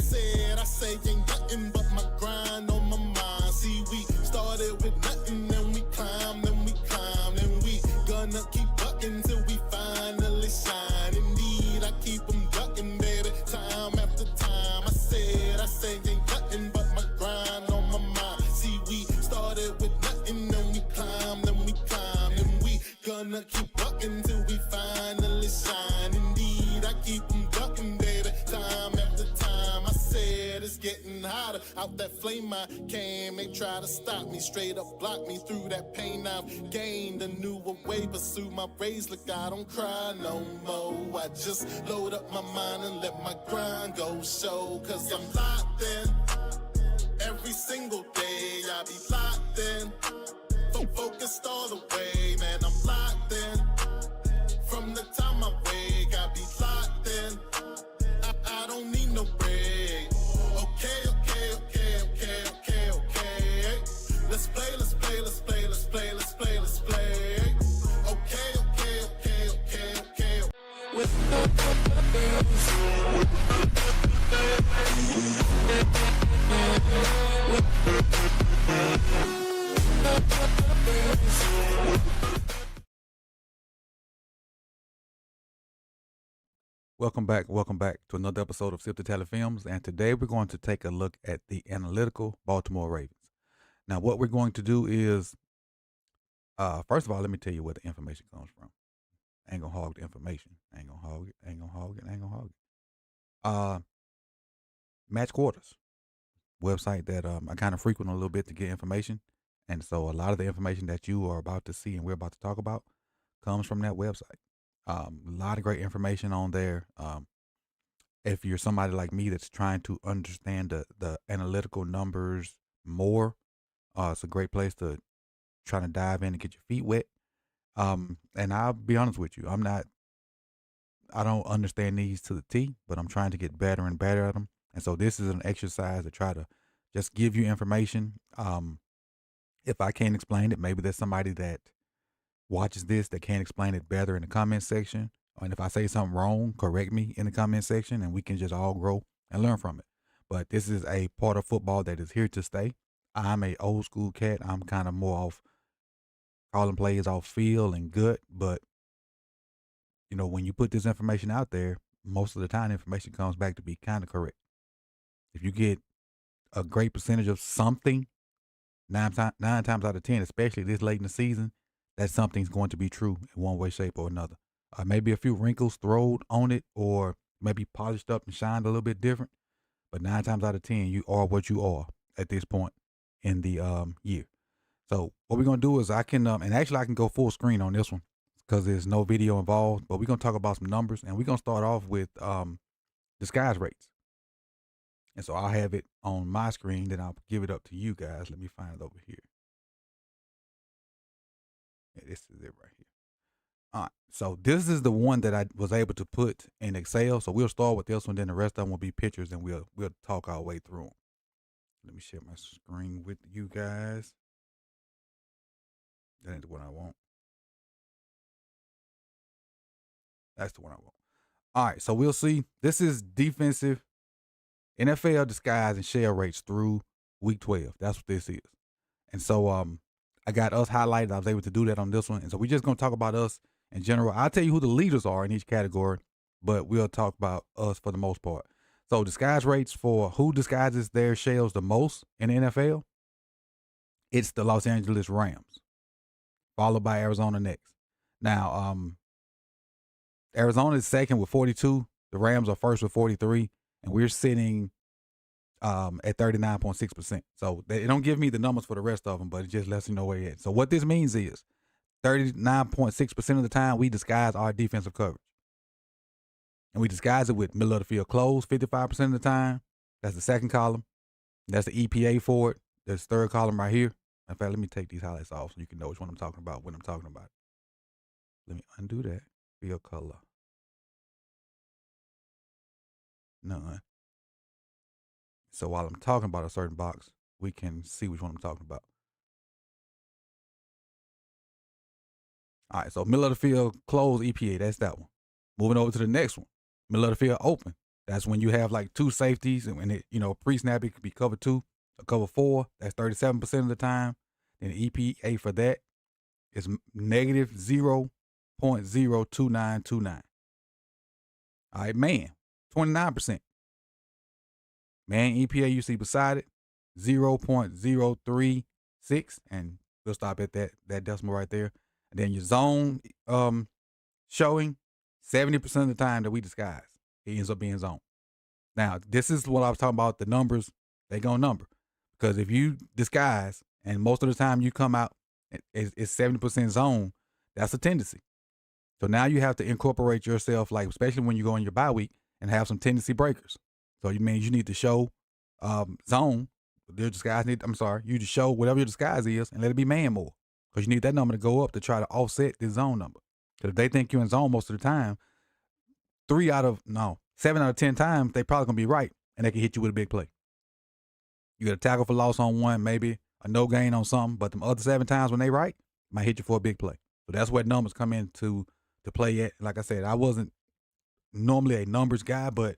said, I say ain't nothing but my grind on my mind. See, we started with nothing, then we climbed, then we gonna keep bucking till we finally shine. Indeed, I keep them ducking, baby, time after time. I said, ain't nothing but my grind on my mind. See, we started with nothing, then we climbed, then we gonna keep bucking till we finally shine. Indeed, I keep them ducking, baby, time after time. I said it's getting hotter out that flame I came. They try to stop me, straight up block me through that pain I've gained. A newer way, pursue my rays. Look, I don't cry no more. I just load up my mind and let my grind go show. Cause I'm locked in every single day. I be locked in, focused all the way, man. I'm locked in from the time I wake. I be locked in. I don't need no break. Okay. Let's play. Welcome back to another episode of Sip the Tally Films, and today we're going to take a look at the Analytical Baltimore Ravens. Now, what we're going to do is, first of all, let me tell you where the information comes from. I ain't gonna hog the information. I ain't gonna hog it. Match Quarters website that I kind of frequent a little bit to get information, and so a lot of the information that you are about to see and we're about to talk about comes from that website. A lot of great information on there. If you're somebody like me that's trying to understand the analytical numbers more, it's a great place to try to dive in and get your feet wet. And I'll be honest with you, I don't understand these to the T, but I'm trying to get better and better at them. And so this is an exercise to try to just give you information. If I can't explain it, maybe there's somebody that watches this that can't explain it better in the comment section. And if I say something wrong, correct me in the comment section and we can just all grow and learn from it. But this is a part of football that is here to stay. I'm a old school cat. I'm kind of more off calling plays off feel and gut. But, you know, when you put this information out there, most of the time information comes back to be kind of correct. If you get a great percentage of something, nine times out of 10, especially this late in the season, that something's going to be true in one way, shape, or another. Maybe a few wrinkles thrown on it, or maybe polished up and shined a little bit different. But 9 times out of 10, you are what you are at this point in the year. So what we're gonna do is I can go full screen on this one because there's no video involved. But we're gonna talk about some numbers, and we're gonna start off with disguise rates. And so I'll have it on my screen, then I'll give it up to you guys. Let me find it over here. Yeah, this is it right here. All right, so this is the one that I was able to put in Excel. So we'll start with this one, then the rest of them will be pictures, and we'll talk our way through them. Let me share my screen with you guys. That ain't the one I want. That's the one I want. All right, so we'll see. This is defensive NFL disguise and share rates through week 12. That's what this is. And so I got us highlighted. I was able to do that on this one. And so we're just going to talk about us in general. I'll tell you who the leaders are in each category, but we'll talk about us for the most part. So disguise rates for who disguises their shells the most in the NFL, it's the Los Angeles Rams, followed by Arizona next. Now, Arizona is second with 42. The Rams are first with 43. And we're sitting at 39.6%. So they don't give me the numbers for the rest of them, but it just lets you know where you're at. So what this means is 39.6% of the time we disguise our defensive coverage. And we disguise it with middle of the field close 55% of the time. That's the second column. That's the EPA for it. There's the third column right here. In fact, let me take these highlights off so you can know which one I'm talking about when I'm talking about it. Let me undo that. Field color. None. So while I'm talking about a certain box, we can see which one I'm talking about. All right, so middle of the field, close EPA, that's that one. Moving over to the next one. Middle of the field, open. That's when you have like two safeties, and when it, pre-snap, it could be cover 2 or cover 4. That's 37% of the time. Then the EPA for that is negative 0.02929. All right, man, 29%. Man EPA you see beside it, 0.036, and we'll stop at that decimal right there. And then your zone showing, 70% of the time that we disguise, it ends up being zone. Now, this is what I was talking about, the numbers, they gonna number. Because if you disguise and most of the time you come out, it's 70% zone, that's a tendency. So now you have to incorporate yourself, like especially when you go in your bye week, and have some tendency breakers. So you mean you need to show zone, your disguise you to show whatever your disguise is and let it be man more. Because you need that number to go up to try to offset this zone number. Because if they think you're in zone most of the time, 7 out of 10 times, they probably going to be right, and they can hit you with a big play. You get a tackle for loss on one, maybe a no gain on something, but the other 7 times when they right, might hit you for a big play. So that's where numbers come into to play at. Like I said, I wasn't normally a numbers guy, but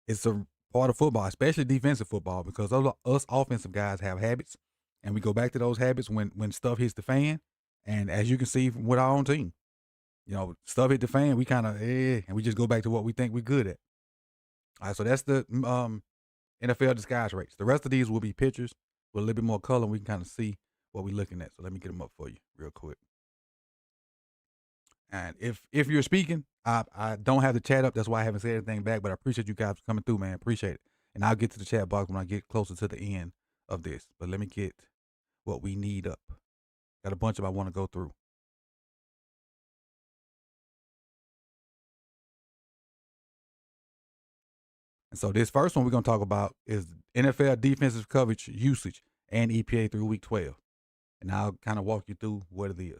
it's a part of football, especially defensive football, because us offensive guys have habits, and we go back to those habits when stuff hits the fan. And as you can see with our own team, stuff hit the fan, we kind of and we just go back to what we think we're good at. All right, so that's the NFL disguise rates. The rest of these will be pictures with a little bit more color, and we can kind of see what we're looking at. So let me get them up for you real quick. And if you're speaking, I don't have the chat up. That's why I haven't said anything back, but I appreciate you guys for coming through, man. Appreciate it. And I'll get to the chat box when I get closer to the end of this. But let me get what we need up. Got a bunch of I want to go through. And so this first one we're going to talk about is NFL defensive coverage usage and EPA through week 12. And I'll kind of walk you through what it is.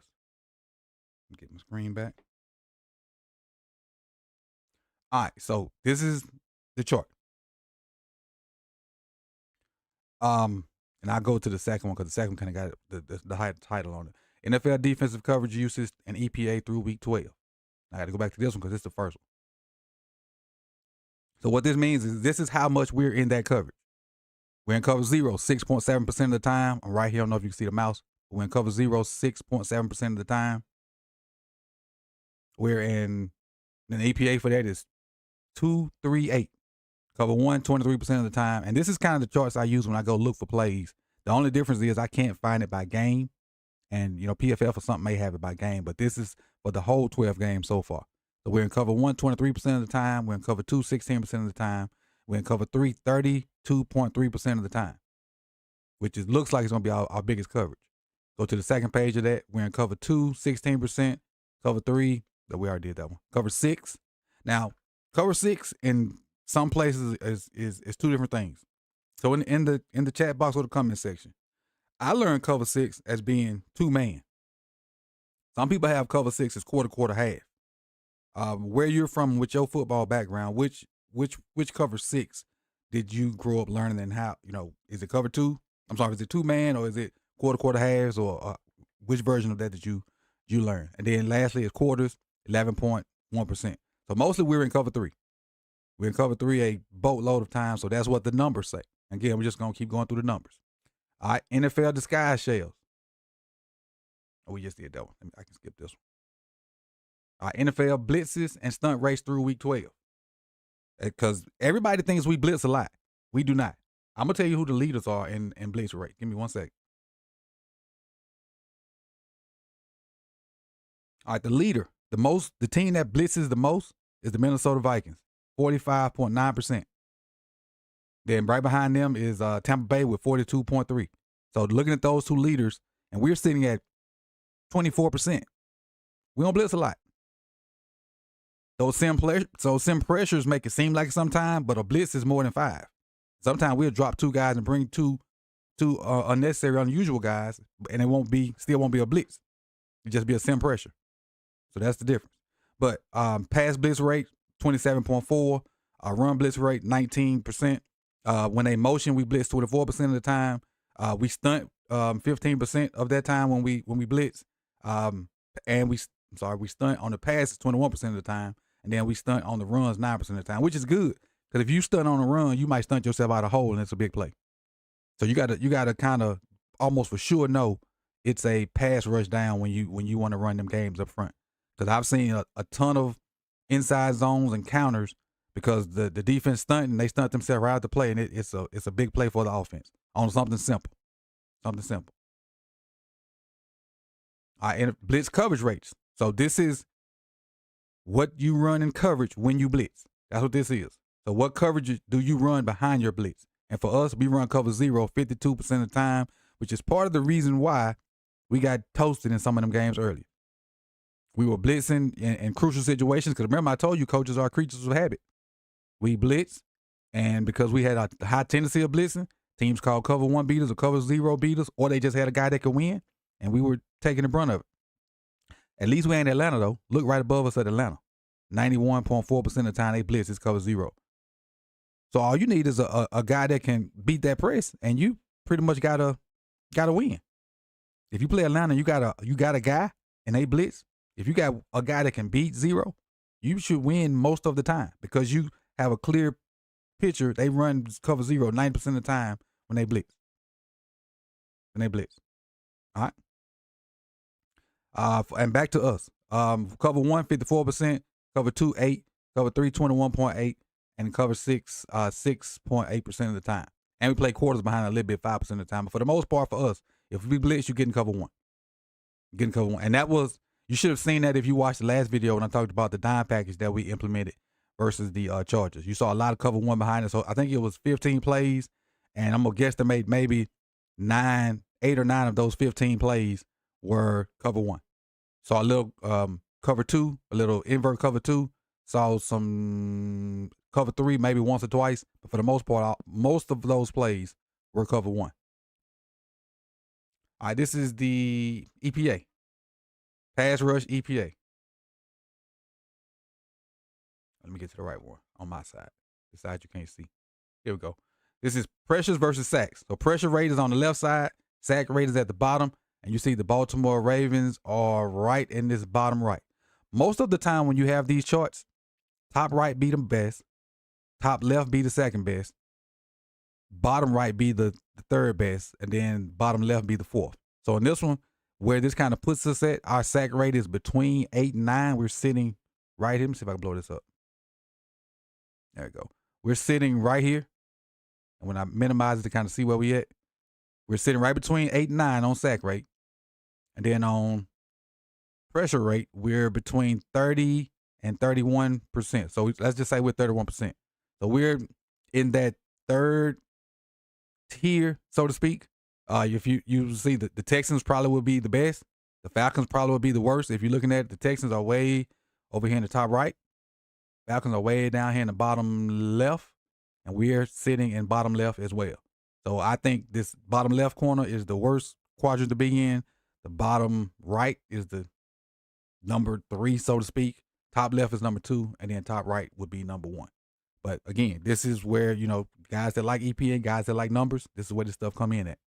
Get my screen back. All right, so this is the chart. And I'll go to the second one because the second one kind of got the high title on it. NFL defensive coverage usage and EPA through week 12. I got to go back to this one because it's the first one. So what this means is this is how much we're in that coverage. We're in cover 0, 6.7% of the time. I'm right here. I don't know if you can see the mouse. We're in cover 0, 6.7% of the time. We're in, the EPA for that is 238. Cover 1, 23% of the time. And this is kind of the charts I use when I go look for plays. The only difference is I can't find it by game. And, PFF or something may have it by game. But this is for the whole 12 games so far. So we're in cover 1, 23% of the time. We're in cover 2, 16% of the time. We're in cover 3, 32.3% of the time. Which looks like it's going to be our biggest coverage. Go to the second page of that. We're in cover 2, 16%. Cover 3, we already did that one. Cover 6. Now, cover 6 in some places is two different things. So in the chat box or the comment section, I learned cover 6 as being 2-man. Some people have cover 6 as quarter, half. Where you're from with your football background, which cover 6 did you grow up learning, and how, is it cover 2? I'm sorry, is it 2-man or is it quarter, halves, or which version of that did you learn? And then lastly is quarters, 11.1%. So mostly we're in cover 3. We're in cover 3 a boatload of times, so that's what the numbers say. Again, we're just going to keep going through the numbers. All right, NFL disguise shells. Oh, we just did that one. I can skip this one. All right, NFL blitzes and stunt race through week 12. Because everybody thinks we blitz a lot. We do not. I'm going to tell you who the leaders are in blitz rate. Give me 1 second. All right, the leader, the team that blitzes the most is the Minnesota Vikings, 45.9%. Then right behind them is Tampa Bay with 42.3%. So looking at those two leaders, and we're sitting at 24%. We don't blitz a lot. Those sim pressures make it seem like sometimes, but a blitz is more than 5. Sometimes we'll drop 2 guys and bring two unnecessary, unusual guys, and it still won't be a blitz. It'll just be a sim pressure. So that's the difference. But pass blitz rate, 27.4. Run blitz rate, 19%. When they motion, we blitz 24% of the time. We stunt 15% of that time when we blitz. And we stunt on the passes 21% of the time. And then we stunt on the runs 9% of the time, which is good Because if you stunt on a run, you might stunt yourself out of hole, and it's a big play. So you gotta kind of almost for sure know it's a pass rush down when you want to run them games up front. Because I've seen a ton of inside zones and counters because the defense stunting, they stunt themselves right out the play, and it's a big play for the offense on something simple. Something simple. And blitz coverage rates. So this is what you run in coverage when you blitz. That's what this is. So what coverage do you run behind your blitz? And for us, we run cover 0 52% of the time, which is part of the reason why we got toasted in some of them games earlier. We were blitzing in crucial situations because remember I told you coaches are creatures of habit. We blitz, and because we had a high tendency of blitzing, teams called cover 1 beaters or cover 0 beaters, or they just had a guy that could win, and we were taking the brunt of it. At least we ain't Atlanta, though. Look right above us at Atlanta. 91.4% of the time they blitz is cover 0. So all you need is a guy that can beat that press, and you pretty much gotta win. If you play Atlanta, you got a guy and they blitz. If you got a guy that can beat 0, you should win most of the time because you have a clear picture. They run cover 0 90% of the time when they blitz. All right. And back to us. Cover 1 54%, cover 2 8, cover 3 21.8, and cover 6 6.8% of the time. And we play quarters behind a little bit 5% of the time. But for the most part, for us, if we blitz, you're getting cover 1. And that was, you should have seen that if you watched the last video when I talked about the dime package that we implemented versus the Chargers. You saw a lot of cover 1 behind us. So I think it was 15 plays, and I'm going to guesstimate maybe 8 or 9 of those 15 plays were cover 1. Saw a little cover 2, a little invert cover 2. Saw some cover 3 maybe once or twice. But for the most part, most of those plays were cover 1. All right, this is the EPA. Pass rush EPA. Let me get to the right one on my side. The side you can't see. Here we go. This is pressures versus sacks. So pressure rate is on the left side. Sack rate is at the bottom. And you see the Baltimore Ravens are right in this bottom right. Most of the time when you have these charts, top right be the best. Top left be the second best. Bottom right be the third best. And then bottom left be the fourth. So in this one, where this kind of puts us at, our sack rate is between 8 and 9. We're sitting right here. Let me see if I can blow this up. There we go. We're sitting right here. And when I minimize it to kind of see where we at, we're sitting right between 8 and 9 on sack rate. And then on pressure rate, we're between 30 and 31%. So let's just say we're 31%. So we're in that third tier, so to speak. If you see the Texans probably would be the best. The Falcons probably would be the worst. If you're looking at it, the Texans are way over here in the top right. Falcons are way down here in the bottom left. And we're sitting in bottom left as well. So I think this bottom left corner is the worst quadrant to be in. The bottom right is the number 3, so to speak. Top left is number 2, and then top right would be number 1. But again, this is where, guys that like EPA, guys that like numbers, this is where this stuff come in at.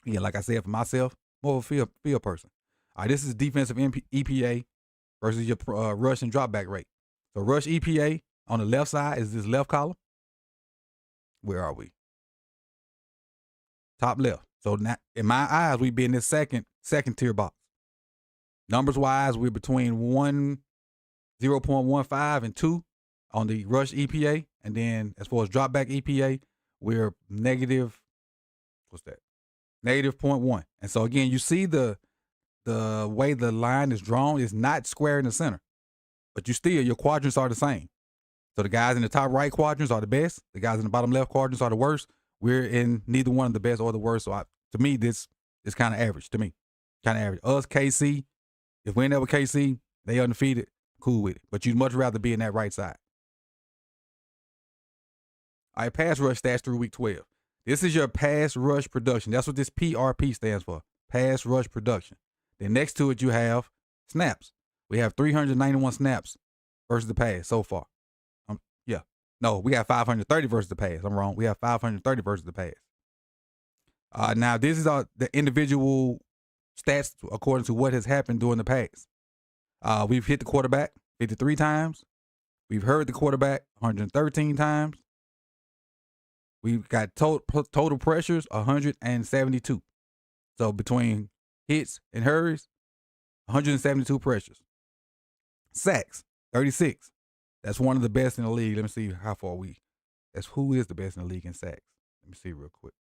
Yeah, like I said, for myself, more of a field person. All right, this is defensive EPA versus your rush and drop back rate. So rush EPA on the left side is this left column. Where are we? Top left. So now, in my eyes, we be in this second tier box. Numbers wise, we're between 0.15 and 2 on the rush EPA. And then as far as drop back EPA, we're negative, negative 0.1. And so again, you see the way the line is drawn is not square in the center. But your quadrants are the same. So the guys in the top right quadrants are the best. The guys in the bottom left quadrants are the worst. We're in neither one of the best or the worst. So to me, this is kind of average to me. Kind of average. Us, KC, if we end up with KC, they undefeated, cool with it. But you'd much rather be in that right side. All right, pass rush stats through week 12. This is your pass rush production. That's what this PRP stands for, pass rush production. Then next to it, you have snaps. We have 391 snaps versus the pass so far. No, we got 530 versus the pass. I'm wrong. We have 530 versus the pass. Now, this is the individual stats according to what has happened during the pass. We've hit the quarterback 53 times. We've heard the quarterback 113 times. We've got total pressures 172. So between hits and hurries, 172 pressures. Sacks, 36. That's one of the best in the league. Let me see how far that's who is the best in the league in sacks. Let me see real quick.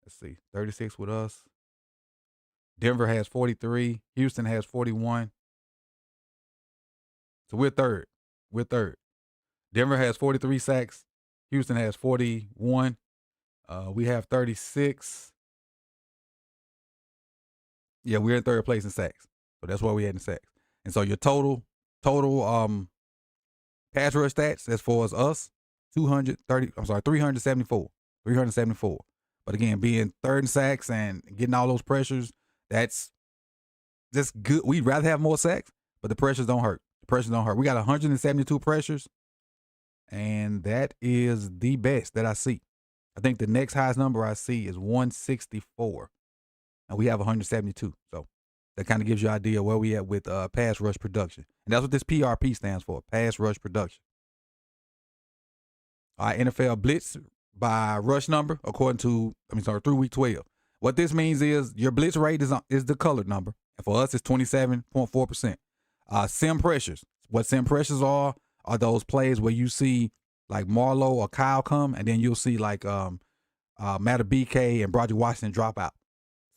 Let's see. 36 with us. Denver has 43. Houston has 41. So we're third. Denver has 43 sacks. Houston has 41. We have 36. Yeah, we're in third place in sacks. So that's where we at in sacks. And so your total pass rush stats as far as us, 374. 374. But again, being third in sacks and getting all those pressures, that's just good. We'd rather have more sacks, but the pressures don't hurt. We got 172 pressures, and that is the best that I see. I think the next highest number I see is 164, and we have 172. So that kind of gives you an idea where we at with pass rush production. And that's what this PRP stands for, pass rush production. All right, NFL Blitz by rush number, through week 12. What this means is your blitz rate is the colored number. And for us, it's 27.4%. Sim pressures. What sim pressures are those plays where you see like Marlowe or Kyle come, and then you'll see like Matter BK and Broderick Washington drop out.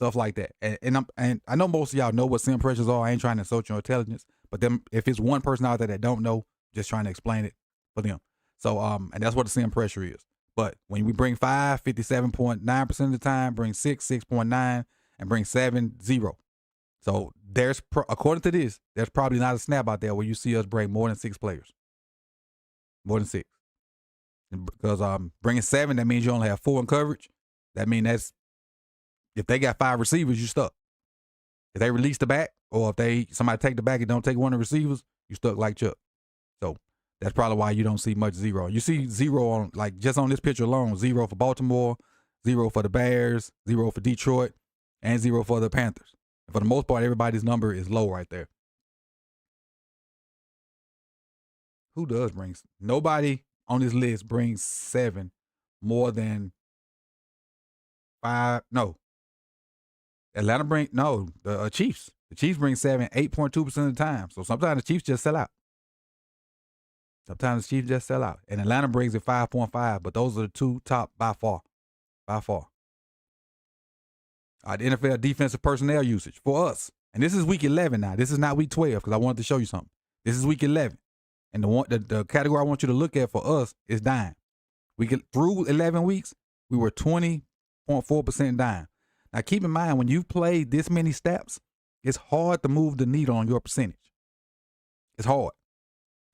Stuff like that. And I know most of y'all know what sim pressures are. I ain't trying to insult your intelligence, but then if it's one person out there that don't know, just trying to explain it for them. So and that's what the sim pressure is. But when we bring 5, 57.9% of the time, bring 6, 6.9, and bring 7, 0. So there's, according to this, there's probably not a snap out there where you see us bring more than 6 players. More than 6. Because bringing 7, that means you only have 4 in coverage. That means that's, if they got 5 receivers, you stuck. If they release the back, or if somebody take the back and don't take one of the receivers, you stuck like Chuck. So that's probably why you don't see much 0. You see 0 on, like, just on this picture alone, 0 for Baltimore, 0 for the Bears, 0 for Detroit, and 0 for the Panthers. And for the most part, everybody's number is low right there. Who does bring? Nobody on this list brings 7 more than 5. No. Atlanta the Chiefs. The Chiefs bring 7 8.2% of the time. So sometimes the Chiefs just sell out. And Atlanta brings it 5.5, but those are the 2 top by far. The NFL defensive personnel usage for us. And this is week 11 now. This is not week 12 because I wanted to show you something. This is week 11. And the category I want you to look at for us is dime. Through 11 weeks, we were 20.4% dime. Now, keep in mind, when you've played this many snaps, it's hard to move the needle on your percentage. It's hard.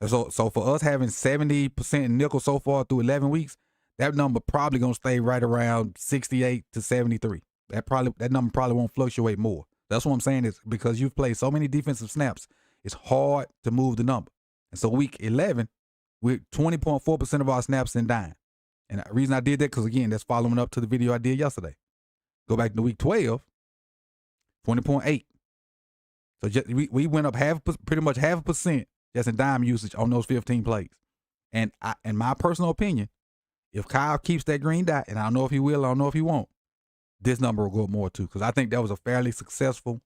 So for us having 70% nickel so far through 11 weeks, that number probably going to stay right around 68 to 73. That number probably won't fluctuate more. That's what I'm saying, is because you've played so many defensive snaps, it's hard to move the number. And so week 11, we're 20.4% of our snaps in dime. And the reason I did that, because again, that's following up to the video I did yesterday. Go back to week 12, 20.8. So we went up pretty much half a percent just in dime usage on those 15 plays. And in my personal opinion, if Kyle keeps that green dot, and I don't know if he will, I don't know if he won't, this number will go up more too, because I think that was a fairly successful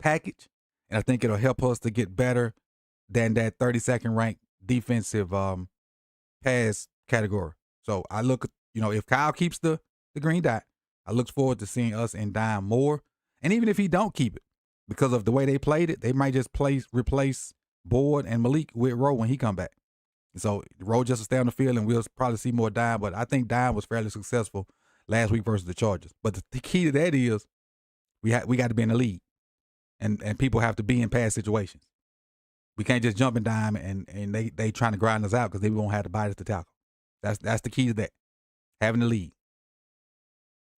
package, and I think it'll help us to get better than that 32nd ranked defensive pass category. So I look, if Kyle keeps the green dot, I look forward to seeing us in dime more. And even if he don't keep it, because of the way they played it, they might just replace Boyd and Malik with Rowe when he come back. And so Rowe just will stay on the field, and we'll probably see more dime. But I think dime was fairly successful last week versus the Chargers. But the key to that is we got to be in the lead, and people have to be in pass situations. We can't just jump in dime and they trying to grind us out because they won't have the bodies to tackle. That's the key to that, having the lead.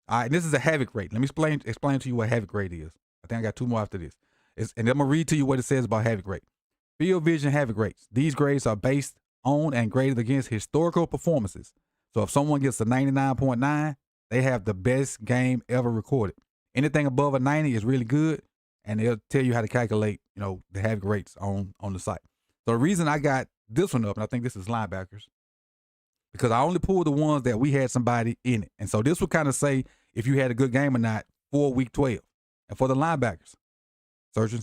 All right, and this is a havoc rate. Let me explain to you what havoc rate is. I think I got 2 more after this. And I'm going to read to you what it says about havoc rate. Field vision havoc rates. These grades are based on and graded against historical performances. So if someone gets a 99.9, they have the best game ever recorded. Anything above a 90 is really good. and they'll tell you how to calculate, the havoc rates on the site. So the reason I got this one up, and I think this is linebackers, because I only pulled the ones that we had somebody in it. And so this would kind of say if you had a good game or not for week 12. And for the linebackers, searching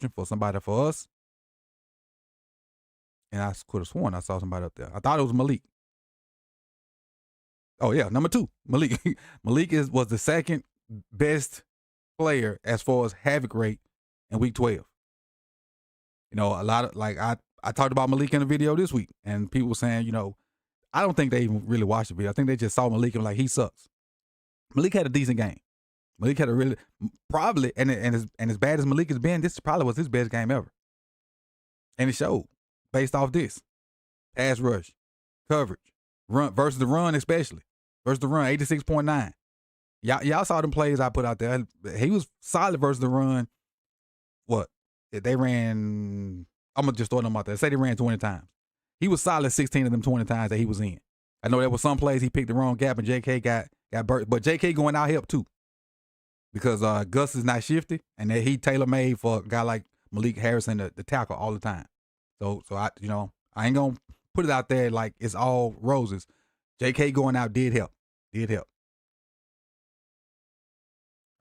for somebody for us. And I could have sworn I saw somebody up there. I thought it was Malik. Oh, yeah, number 2, Malik. Malik was the second best player as far as havoc rate in week 12. A lot of, I talked about Malik in a video this week, and people were saying, I don't think they even really watched the video. I think they just saw Malik and he sucks. Malik had a decent game. Malik had a really, probably, and as bad as Malik has been, this probably was his best game ever. And it showed based off this. Pass rush, coverage, run versus the run especially. Versus the run, 86.9. Y'all saw them plays I put out there. He was solid versus the run. What? They ran, I'm going to just throw them out there. Say they ran 20 times. He was solid 16 of them 20 times that he was in. I know there were some plays he picked the wrong gap and JK got burnt. But JK going out helped too. Because Gus is not shifty, and that he tailor-made for a guy like Malik Harrison to tackle all the time. So I ain't going to put it out there like it's all roses. JK going out did help.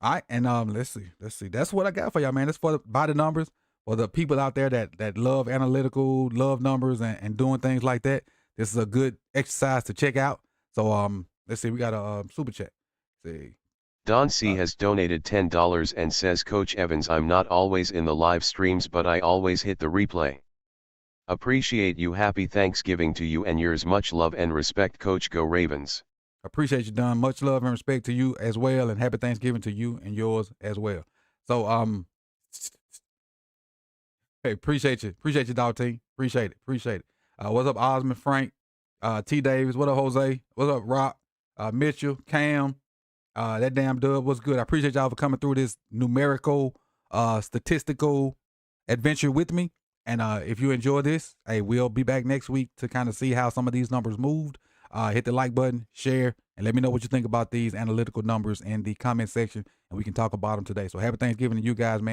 All right, and let's see. That's what I got for y'all, man. That's for by the numbers, for the people out there that love analytical, love numbers, and doing things like that. This is a good exercise to check out. So let's see. We got a super chat. Let's see. Don C has donated $10 and says, Coach Evans, I'm not always in the live streams, but I always hit the replay. Appreciate you. Happy Thanksgiving to you and yours. Much love and respect, Coach. Go Ravens. Appreciate you, Don. Much love and respect to you as well, and happy Thanksgiving to you and yours as well. So hey, appreciate you, Dog T. Appreciate it. What's up, Osmond, Frank, T. Davis? What up, Jose? What's up, Rock, Mitchell, Cam? That damn Dub, what's good? I appreciate y'all for coming through this numerical, statistical adventure with me. And if you enjoy this, hey, we'll be back next week to kind of see how some of these numbers moved. Hit the like button, share, and let me know what you think about these analytical numbers in the comment section, and we can talk about them today. So happy Thanksgiving to you guys, man.